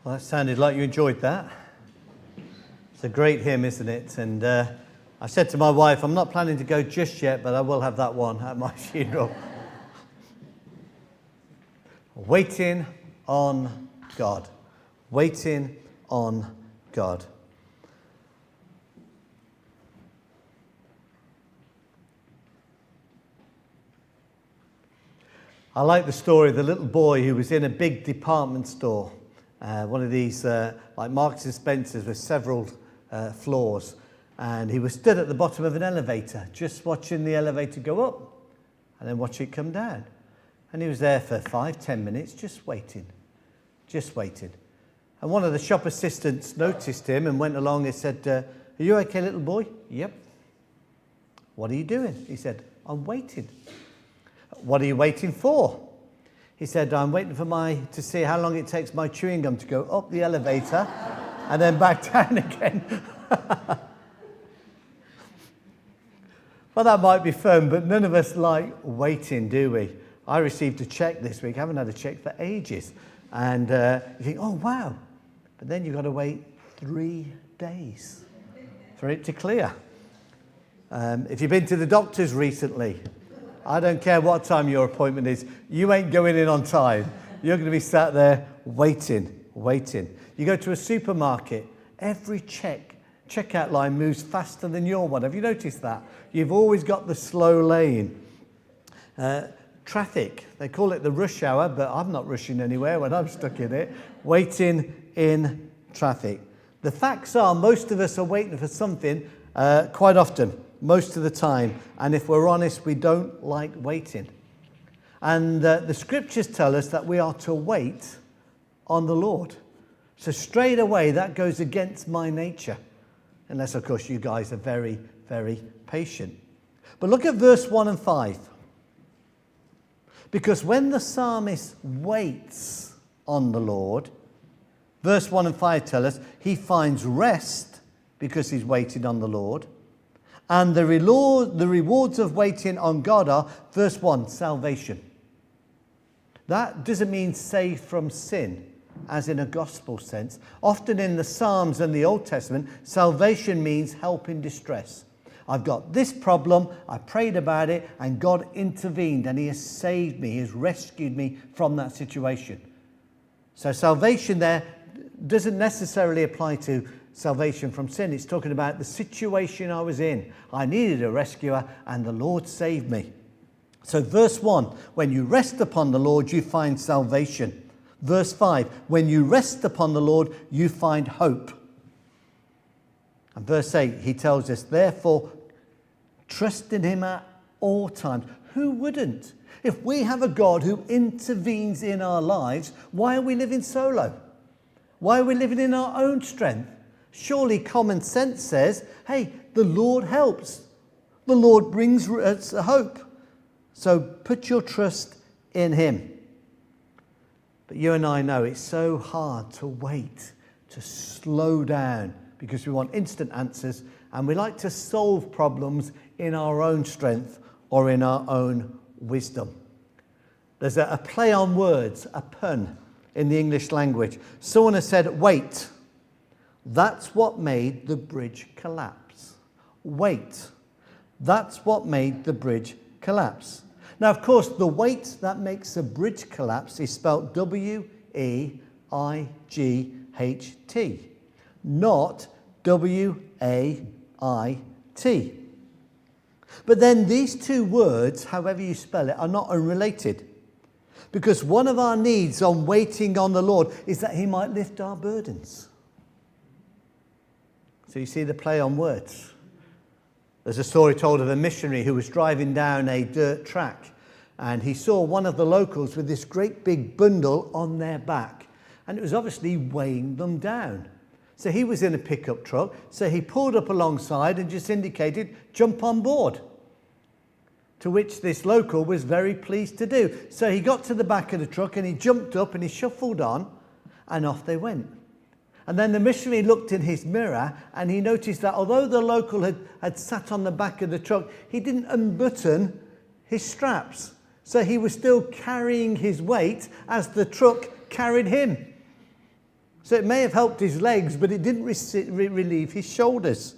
Well, that sounded like you enjoyed that. It's a great hymn, isn't it? And I said to my wife, I'm not planning to go just yet, but I will have that one at my funeral. Waiting on God. Waiting on God. I like the story of the little boy who was in a big department store, one of these like Marks and Spencer's with several floors, and he was stood at the bottom of an elevator just watching the elevator go up and then watch it come down. And he was there for 5-10 minutes just waiting. And one of the shop assistants noticed him and went along and said, are you okay, little boy? Yep. What are you doing? He said, I'm waiting. What are you waiting for? He said, I'm waiting to see how long it takes my chewing gum to go up the elevator and then back down again. Well, that might be fun, but none of us like waiting, do we? I received a check this week. I haven't had a check for ages. And you think, oh, wow. But then you've got to wait 3 days for it to clear. If you've been to the doctors recently, I don't care what time your appointment is, you ain't going in on time. You're going to be sat there waiting. You go to a supermarket, every checkout line moves faster than your one. Have you noticed that? You've always got the slow lane. Traffic, they call it the rush hour, but I'm not rushing anywhere when I'm stuck in it. Waiting in traffic. The facts are most of us are waiting for something quite often. Most of the time, and if we're honest, we don't like waiting. And the scriptures tell us that we are to wait on the Lord. So straight away, that goes against my nature, unless, of course, you guys are very, very patient. But look at verse 1 and 5. Because when the psalmist waits on the Lord, verse 1 and 5 tell us he finds rest because he's waiting on the Lord. And the rewards of waiting on God are, verse 1, salvation. That doesn't mean saved from sin, as in a gospel sense. Often in the Psalms and the Old Testament, salvation means help in distress. I've got this problem, I prayed about it, and God intervened, and he has saved me, he has rescued me from that situation. So salvation there doesn't necessarily apply to salvation from sin. It's talking about the situation I was in. I needed a rescuer and the Lord saved me. So verse 1, when you rest upon the Lord, you find salvation. Verse 5, when you rest upon the Lord, you find hope. And verse 8, he tells us, therefore, trust in him at all times. Who wouldn't? If we have a God who intervenes in our lives, why are we living solo? Why are we living in our own strength? Surely common sense says, hey, the Lord helps. The Lord brings us hope. So put your trust in him. But you and I know it's so hard to wait, to slow down, because we want instant answers and we like to solve problems in our own strength or in our own wisdom. There's a play on words, a pun in the English language. Someone has said, wait. That's what made the bridge collapse. Wait. That's what made the bridge collapse. Now, of course, the weight that makes a bridge collapse is spelled W-E-I-G-H-T, not W-A-I-T. But then these two words, however you spell it, are not unrelated. Because one of our needs on waiting on the Lord is that he might lift our burdens. So you see the play on words. There's a story told of a missionary who was driving down a dirt track and he saw one of the locals with this great big bundle on their back and it was obviously weighing them down. So he was in a pickup truck, so he pulled up alongside and just indicated, jump on board. To which this local was very pleased to do. So he got to the back of the truck and he jumped up and he shuffled on and off they went. And then the missionary looked in his mirror and he noticed that although the local had sat on the back of the truck, he didn't unbutton his straps. So he was still carrying his weight as the truck carried him. So it may have helped his legs, but it didn't relieve his shoulders.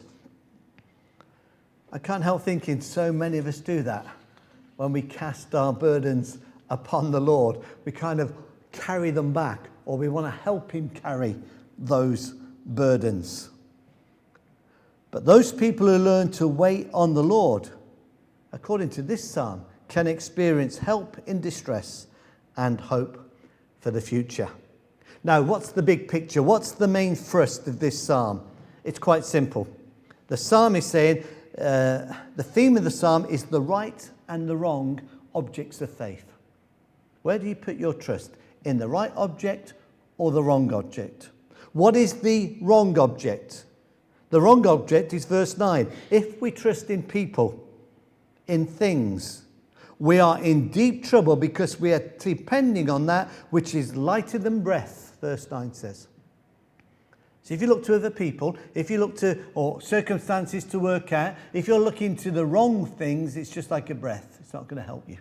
I can't help thinking so many of us do that. When we cast our burdens upon the Lord, we kind of carry them back, or we want to help him carry those burdens. But those people who learn to wait on the Lord, according to this psalm, can experience help in distress and hope for the future. Now, what's the big picture? What's the main thrust of this psalm? It's quite simple. The psalm is saying, the theme of the psalm is the right and the wrong objects of faith. Where do you put your trust? In the right object or the wrong object? What is the wrong object? The wrong object is verse 9. If we trust in people, in things, we are in deep trouble because we are depending on that which is lighter than breath, verse 9 says. So if you look to other people, if you look to or circumstances to work out, if you're looking to the wrong things, it's just like a breath. It's not going to help you.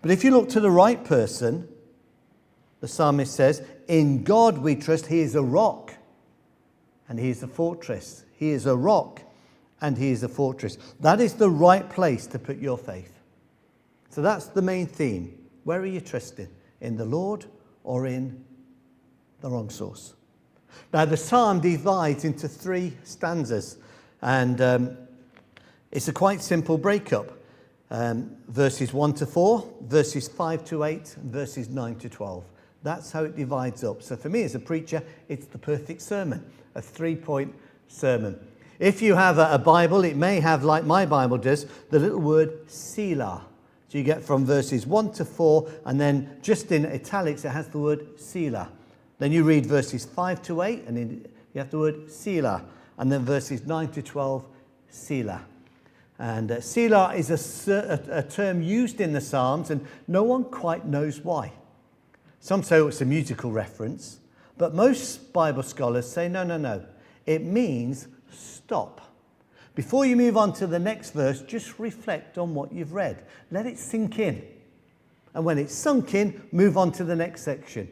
But if you look to the right person, the psalmist says, in God we trust. He is a rock and he is a fortress. He is a rock and he is a fortress. That is the right place to put your faith. So that's the main theme. Where are you trusting? In the Lord or in the wrong source? Now the psalm divides into 3 stanzas, and it's a quite simple breakup. Verses 1 to 4, verses 5 to 8, and verses 9 to 12. That's how it divides up. So for me as a preacher, it's the perfect sermon, a 3-point sermon. If you have a Bible, it may have, like my Bible does, the little word Selah. So you get from verses 1 to 4, and then just in italics it has the word Selah. Then you read verses 5 to 8, and then you have the word Selah. And then verses 9 to 12, Selah. And Selah is a term used in the Psalms, and no one quite knows why. Some say it's a musical reference, but most Bible scholars say no. It means stop. Before you move on to the next verse, just reflect on what you've read. Let it sink in. And when it's sunk in, move on to the next section.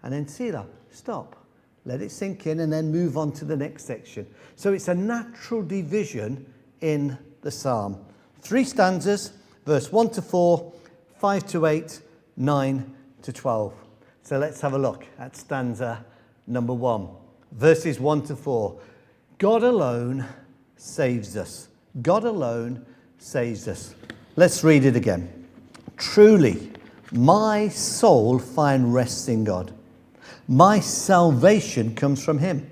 And then Selah, stop. Let it sink in and then move on to the next section. So it's a natural division in the psalm. 3 stanzas, verse 1 to 4, 5 to 8, 9 to 12. So let's have a look at stanza number 1. Verses 1 to 4. God alone saves us. God alone saves us. Let's read it again. Truly, my soul finds rest in God. My salvation comes from him.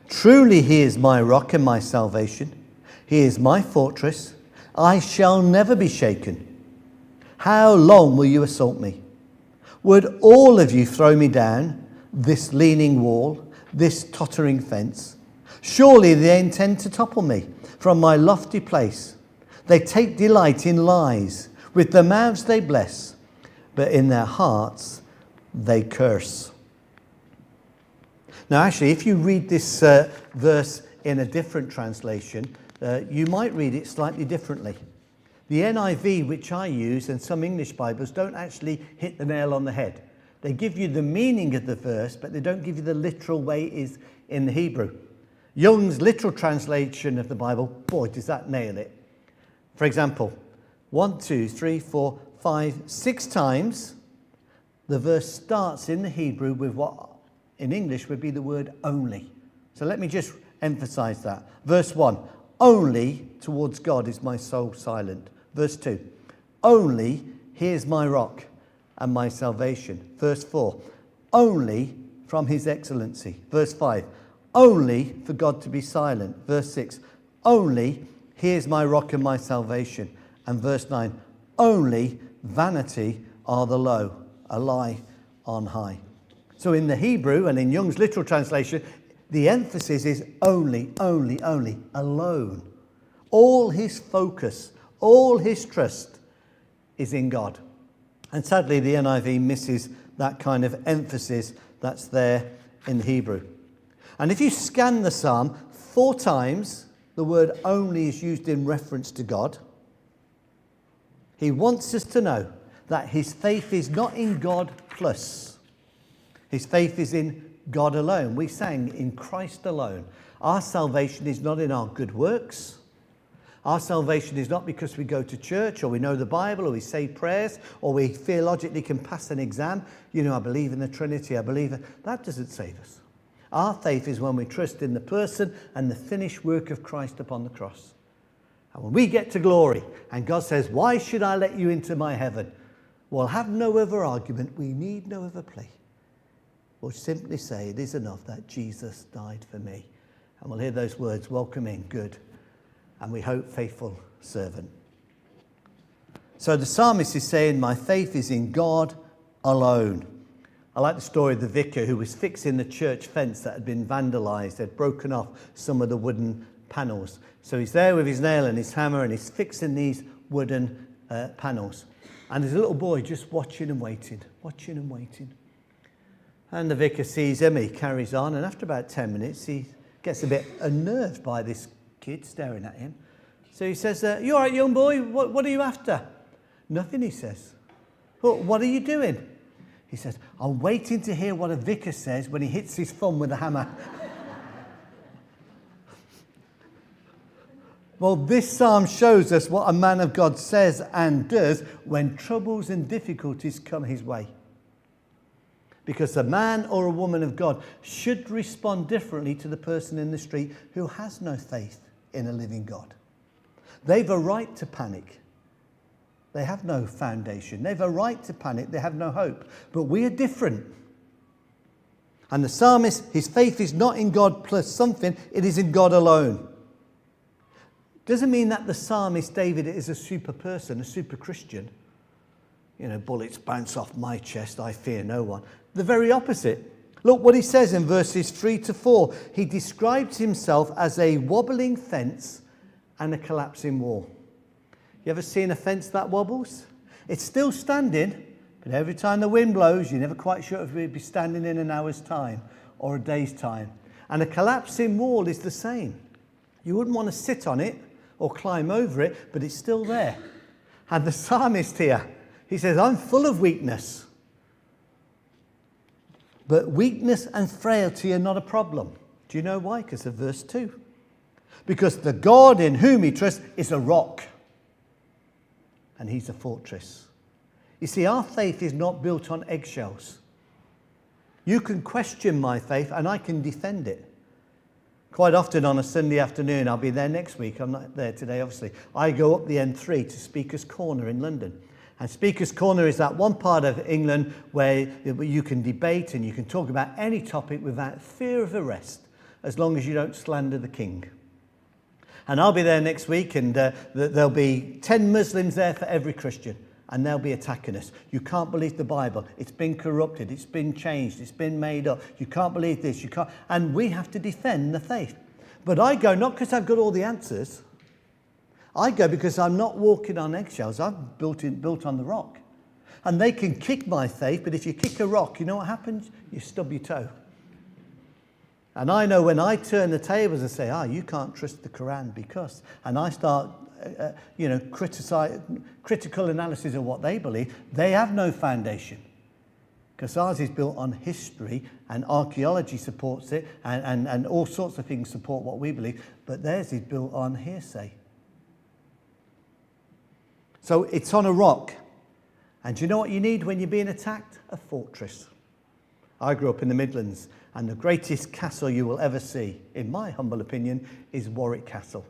Truly, he is my rock and my salvation. He is my fortress. I shall never be shaken. How long will you assault me? Would all of you throw me down, this leaning wall, this tottering fence? Surely they intend to topple me from my lofty place. They take delight in lies. With their mouths they bless, but in their hearts they curse. Now, actually, if you read this verse in a different translation, you might read it slightly differently. The NIV, which I use, and some English Bibles, don't actually hit the nail on the head. They give you the meaning of the verse, but they don't give you the literal way it is in the Hebrew. Young's literal translation of the Bible, boy, does that nail it. For example, 1, 2, 3, 4, 5, 6 times, the verse starts in the Hebrew with what in English would be the word only. So let me just emphasize that. Verse 1, only towards God is my soul silent. Verse 2, only he is my rock and my salvation. Verse 4, only from his excellency. Verse 5, only for God to be silent. Verse 6, only he is my rock and my salvation. And verse 9, only vanity are the low, a lie on high. So in the Hebrew and in Young's literal translation, the emphasis is only, alone. All his focus, all his trust is in God. And sadly, the NIV misses that kind of emphasis that's there in the Hebrew. And if you scan the psalm, 4 times the word only is used in reference to God. He wants us to know that his faith is not in God plus. His faith is in God alone. We sang in Christ alone. Our salvation is not in our good works. Our salvation is not because we go to church or we know the Bible or we say prayers or we theologically can pass an exam. I believe in the Trinity. I believe that doesn't save us. Our faith is when we trust in the person and the finished work of Christ upon the cross. And when we get to glory and God says, why should I let you into my heaven? We'll have no other argument. We need no other plea. We'll simply say it is enough that Jesus died for me. And we'll hear those words, welcome in, good, and we hope faithful servant. So the psalmist is saying, my faith is in God alone. I like the story of the vicar who was fixing the church fence that had been vandalised. They'd broken off some of the wooden panels. So he's there with his nail and his hammer and he's fixing these wooden panels. And there's a little boy just watching and waiting. And the vicar sees him, he carries on, and after about 10 minutes he gets a bit unnerved by this kid staring at him. So he says, you all right, young boy? What are you after? Nothing, he says. Well, what are you doing? He says, I'm waiting to hear what a vicar says when he hits his thumb with a hammer. Well, this psalm shows us what a man of God says and does when troubles and difficulties come his way. Because a man or a woman of God should respond differently to the person in the street who has no faith in a living God. They've a right to panic. They have no foundation. They've a right to panic. They have no hope. But we are different. And the psalmist, his faith is not in God plus something. It is in God alone. Doesn't mean that the psalmist David is a super person, a super Christian. Bullets bounce off my chest. I fear no one. The very opposite. Look what he says in verses 3-4. He describes himself as a wobbling fence and a collapsing wall. You ever seen a fence that wobbles? It's still standing, but every time the wind blows, you're never quite sure if it will be standing in an hour's time or a day's time. And a collapsing wall is the same. You wouldn't want to sit on it or climb over it, but it's still there. And the psalmist here, he says, I'm full of weakness. But weakness and frailty are not a problem. Do you know why? Because of verse 2. Because the God in whom he trusts is a rock. And he's a fortress. You see, our faith is not built on eggshells. You can question my faith and I can defend it. Quite often on a Sunday afternoon, I'll be there next week. I'm not there today, obviously. I go up the M3 to Speaker's Corner in London. And Speaker's Corner is that one part of England where you can debate and you can talk about any topic without fear of arrest, as long as you don't slander the king. And I'll be there next week, and there'll be 10 Muslims there for every Christian, and they'll be attacking us. You can't believe the Bible. It's been corrupted. It's been changed. It's been made up. You can't believe this. You can't. And we have to defend the faith. But I go not because I've got all the answers. I go because I'm not walking on eggshells. I'm built on the rock. And they can kick my faith, but if you kick a rock, you know what happens? You stub your toe. And I know when I turn the tables and say, you can't trust the Quran because, and I start, critical analysis of what they believe, they have no foundation. Because ours is built on history and archaeology supports it and all sorts of things support what we believe, but theirs is built on hearsay. So it's on a rock. And do you know what you need when you're being attacked? A fortress. I grew up in the Midlands, and the greatest castle you will ever see, in my humble opinion, is Warwick Castle.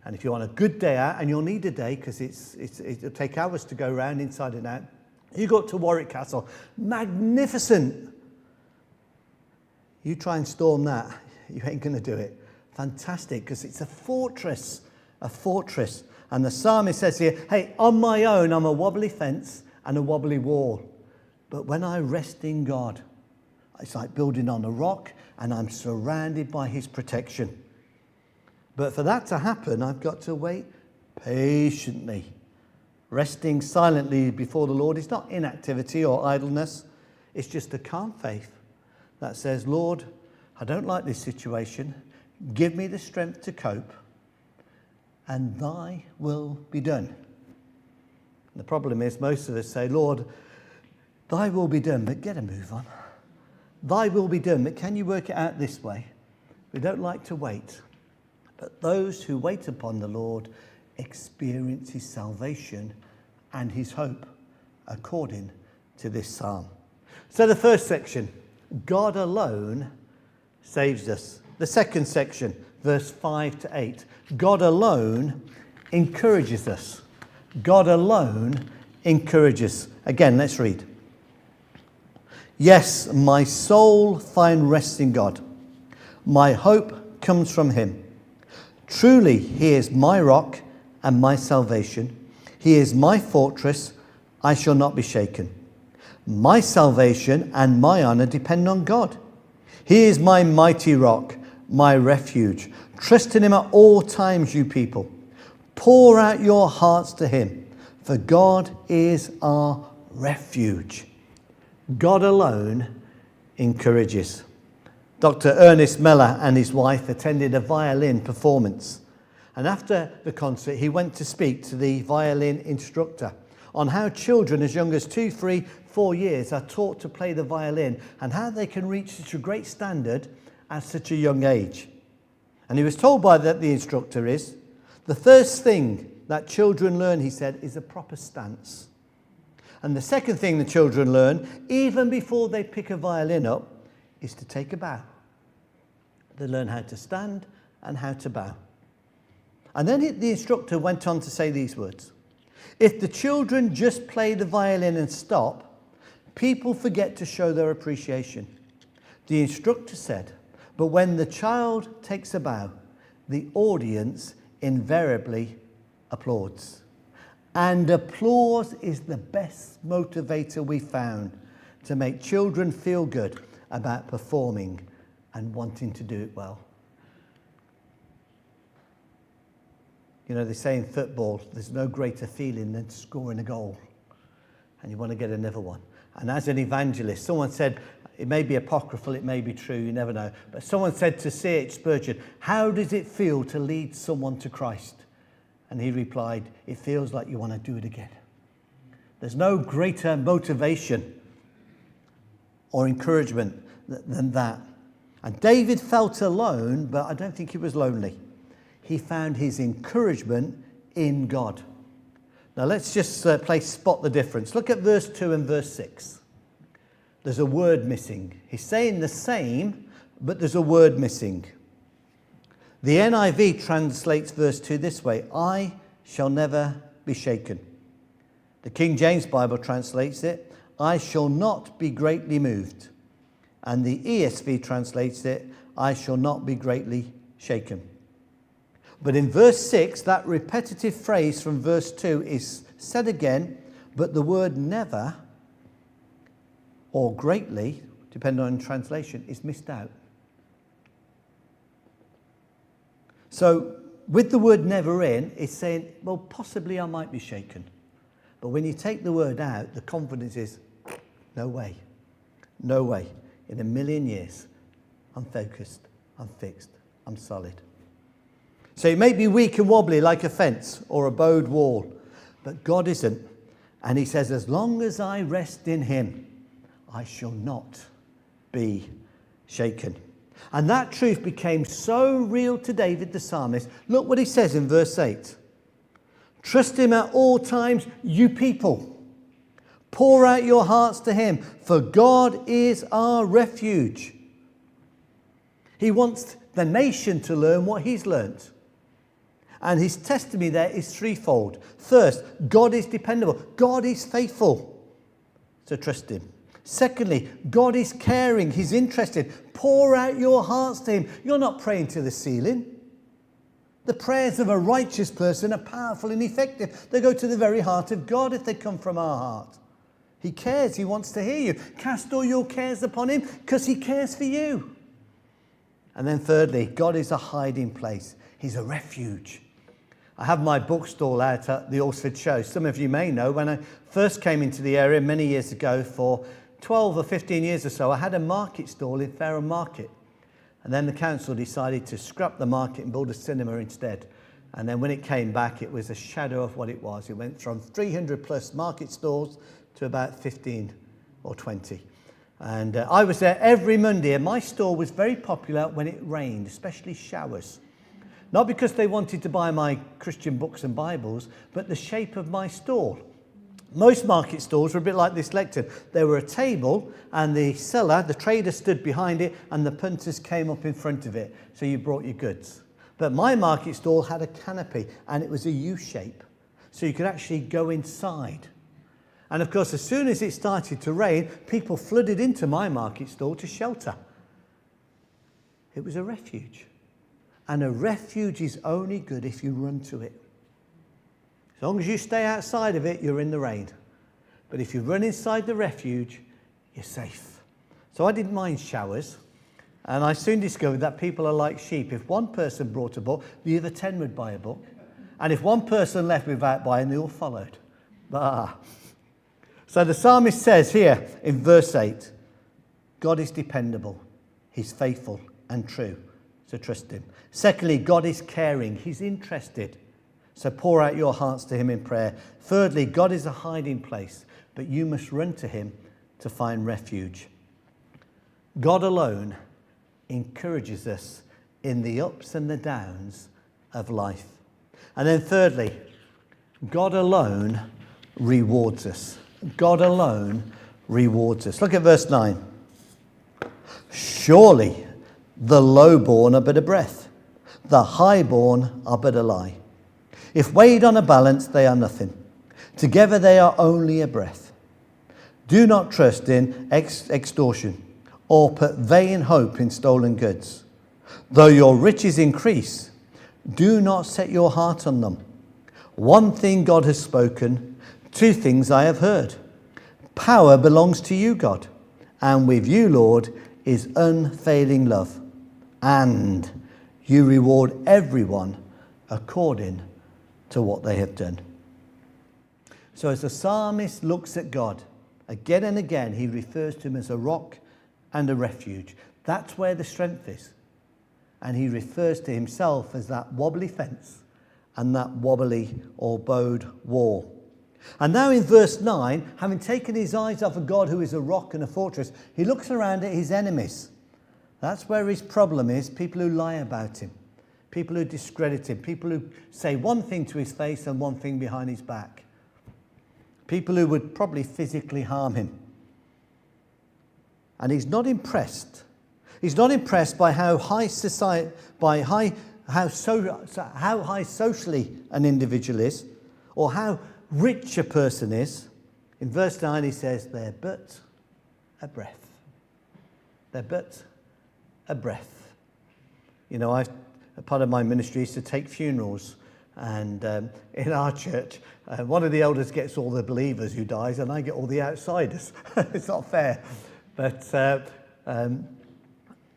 And if you want a good day out, and you'll need a day because it'll take hours to go around inside and out, you go up to Warwick Castle. Magnificent. You try and storm that, you ain't going to do it. Fantastic, because it's a fortress. And the psalmist says here, hey, on my own, I'm a wobbly fence and a wobbly wall. But when I rest in God, it's like building on a rock, and I'm surrounded by his protection. But for that to happen, I've got to wait patiently. Resting silently before the Lord is not inactivity or idleness. It's just a calm faith that says, Lord, I don't like this situation. Give me the strength to cope, and thy will be done. And the problem is most of us say, Lord, thy will be done, but get a move on. Thy will be done. But can you work it out this way? We don't like to wait. But those who wait upon the Lord experience his salvation and his hope, according to this psalm. So the first section, God alone saves us. The second section, verse 5 to 8, God alone encourages us. God alone encourages. Again, let's read. Yes, my soul find rest in God. My hope comes from him. Truly, he is my rock and my salvation. He is my fortress. I shall not be shaken. My salvation and my honor depend on God. He is my mighty rock, my refuge. Trust in him at all times, you people. Pour out your hearts to him, for God is our refuge. God alone encourages. Dr. Ernest Meller and his wife attended a violin performance. And after the concert, he went to speak to the violin instructor on how children as young as 2, 3, 4 years are taught to play the violin and how they can reach such a great standard at such a young age. And he was told by the instructor is, the first thing that children learn, he said, is a proper stance. And the second thing the children learn, even before they pick a violin up, is to take a bow. They learn how to stand and how to bow. And then the instructor went on to say these words. If the children just play the violin and stop, people forget to show their appreciation. The instructor said, but when the child takes a bow, the audience invariably applauds. And applause is the best motivator we found to make children feel good about performing and wanting to do it well. You know, they say in football, there's no greater feeling than scoring a goal. And you want to get another one. And as an evangelist, someone said, it may be apocryphal, it may be true, you never know. But someone said to C.H. Spurgeon, how does it feel to lead someone to Christ? And he replied, it feels like you want to do it again. There's no greater motivation or encouragement than that. And David felt alone, but I don't think he was lonely. He found his encouragement in God. Now let's just play spot the difference. Look at verse 2 and verse 6. There's a word missing. He's saying the same, but there's a word missing. The NIV translates verse 2 this way, I shall never be shaken. The King James Bible translates it, I shall not be greatly moved. And the ESV translates it, I shall not be greatly shaken. But in verse 6, that repetitive phrase from verse 2 is said again, but the word never or greatly, depending on translation, is missed out. So with the word never in, it's saying, well, possibly I might be shaken. But when you take the word out, the confidence is, no way, no way. In a million years, I'm focused, I'm fixed, I'm solid. So it may be weak and wobbly like a fence or a bowed wall, but God isn't. And he says, as long as I rest in him, I shall not be shaken. And that truth became so real to David the psalmist. Look what he says in verse 8. Trust him at all times, you people. Pour out your hearts to him, for God is our refuge. He wants the nation to learn what he's learnt. And his testimony there is threefold. First, God is dependable. God is faithful. So trust him. Secondly, God is caring. He's interested. Pour out your hearts to him. You're not praying to the ceiling. The prayers of a righteous person are powerful and effective. They go to the very heart of God if they come from our heart. He cares. He wants to hear you. Cast all your cares upon him because he cares for you. And then thirdly, God is a hiding place. He's a refuge. I have my bookstall out at the Alresford Show. Some of you may know when I first came into the area many years ago, for 12 or 15 years or so, I had a market stall in Fareham Market. And then the council decided to scrap the market and build a cinema instead. And then when it came back, it was a shadow of what it was. It went from 300 plus market stalls to about 15 or 20. And I was there every Monday, and my store was very popular when it rained, especially showers. Not because they wanted to buy my Christian books and Bibles, but the shape of my stall. Most market stalls were a bit like this lectern. There were a table, and the seller, the trader, stood behind it, and the punters came up in front of it, so you brought your goods. But my market stall had a canopy, and it was a U shape, so you could actually go inside. And of course, as soon as it started to rain, people flooded into my market stall to shelter. It was a refuge. And a refuge is only good if you run to it. As long as you stay outside of it, you're in the rain. But if you run inside the refuge, you're safe. So I didn't mind showers. And I soon discovered that people are like sheep. If one person brought a book, the other 10 would buy a book. And if one person left without buying, they all followed. So the psalmist says here in verse 8, God is dependable, he's faithful and true, so trust him. Secondly, God is caring, he's interested, so pour out your hearts to him in prayer. Thirdly, God is a hiding place, but you must run to him to find refuge. God alone encourages us in the ups and the downs of life. And then thirdly, God alone rewards us. God alone rewards us. Look at verse 9. Surely the lowborn are but a breath, the highborn are but a lie. If weighed on a balance, they are nothing. Together they are only a breath. Do not trust in extortion, or put vain hope in stolen goods. Though your riches increase, do not set your heart on them. One thing God has spoken, two things I have heard. Power belongs to you, God, and with you, Lord, is unfailing love. And you reward everyone according to what they have done. So as the psalmist looks at God, again and again, he refers to him as a rock and a refuge. That's where the strength is. And he refers to himself as that wobbly fence and that wobbly or bowed wall. And now in verse 9, having taken his eyes off of God, who is a rock and a fortress, he looks around at his enemies. That's where his problem is, people who lie about him, people who discredit him, people who say one thing to his face and one thing behind his back, people who would probably physically harm him. And he's not impressed. He's not impressed by how high society, how high socially an individual is, or how rich a person is. In verse 9 he says, they're but a breath. They're but a breath. You know, a part of my ministry is to take funerals. And in our church, one of the elders gets all the believers who dies, and I get all the outsiders. It's not fair. But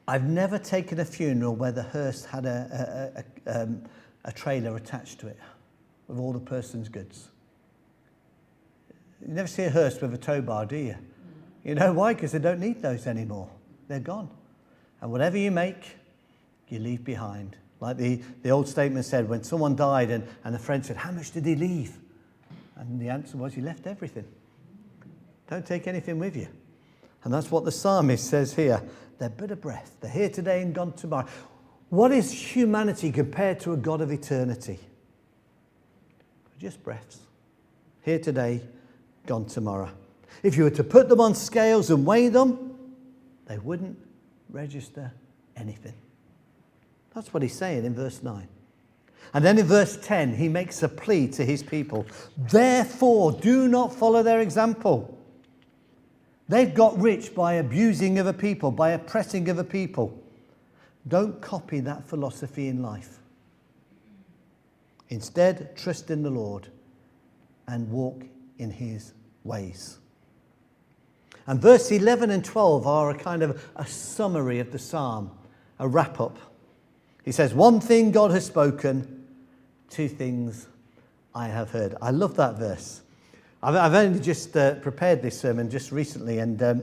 I've never taken a funeral where the hearse had a trailer attached to it with all the person's goods. You never see a hearse with a tow bar, do you? You know why? Because they don't need those anymore. They're gone. And whatever you make, you leave behind. Like the old statement said, when someone died and a friend said, how much did he leave? And the answer was, he left everything. Don't take anything with you. And that's what the psalmist says here. They're but a breath. They're here today and gone tomorrow. What is humanity compared to a God of eternity? Just breaths. Here today, gone tomorrow. If you were to put them on scales and weigh them, they wouldn't register anything. That's what he's saying in verse 9. And then in verse 10, he makes a plea to his people. Therefore, do not follow their example. They've got rich by abusing other people, by oppressing other people. Don't copy that philosophy in life. Instead, trust in the Lord and walk in his ways. And verse 11 and 12 are a kind of a summary of the psalm, a wrap-up. He says, one thing God has spoken, two things I have heard. I love that verse. I've only just prepared this sermon just recently, and as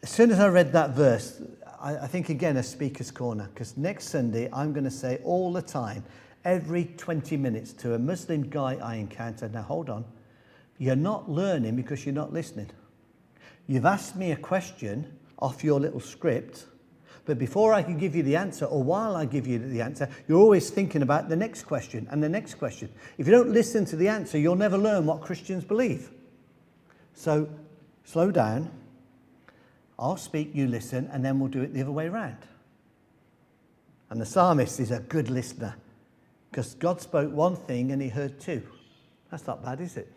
soon as I read that verse, I think again a speaker's corner, because next Sunday I'm going to say all the time, every 20 minutes to a Muslim guy I encounter, now hold on, You're not learning because you're not listening. You've asked me a question off your little script, but before I can give you the answer, or while I give you the answer, you're always thinking about the next question and the next question. If you don't listen to the answer, you'll never learn what Christians believe. So slow down. I'll speak, you listen, and then we'll do it the other way around. And the psalmist is a good listener because God spoke one thing and he heard two. That's not bad, is it?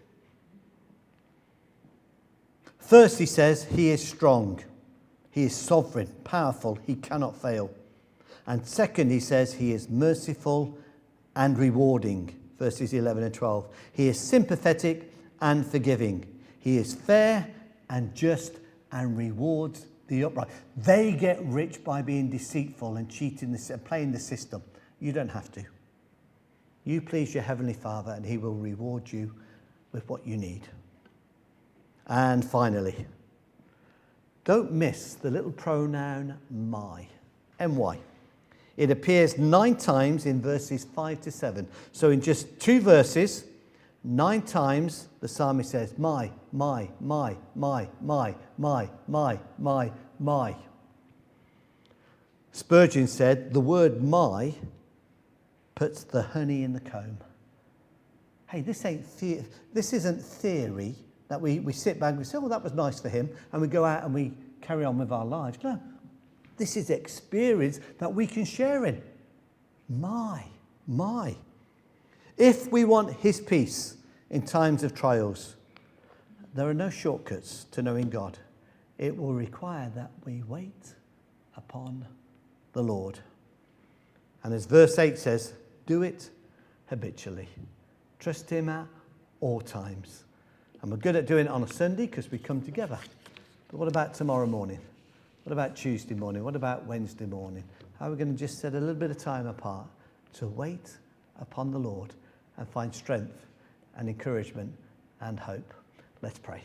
First, he says, he is strong. He is sovereign, powerful. He cannot fail. And second, he says, he is merciful and rewarding. Verses 11 and 12. He is sympathetic and forgiving. He is fair and just and rewards the upright. They get rich by being deceitful and cheating and playing the system. You don't have to. You please your Heavenly Father and he will reward you with what you need. And finally, don't miss the little pronoun my, my. It appears 9 times in verses 5 to 7. So in just 2 verses, 9 times the psalmist says, my. Spurgeon said, the word my puts the honey in the comb. Hey, this isn't theory that we sit back and we say, oh, that was nice for him, and we go out and we carry on with our lives. No, this is experience that we can share in. My. If we want his peace in times of trials, there are no shortcuts to knowing God. It will require that we wait upon the Lord. And as verse 8 says, do it habitually. Trust him at all times. And we're good at doing it on a Sunday because we come together. But what about tomorrow morning? What about Tuesday morning? What about Wednesday morning? How are we going to just set a little bit of time apart to wait upon the Lord and find strength and encouragement and hope? Let's pray.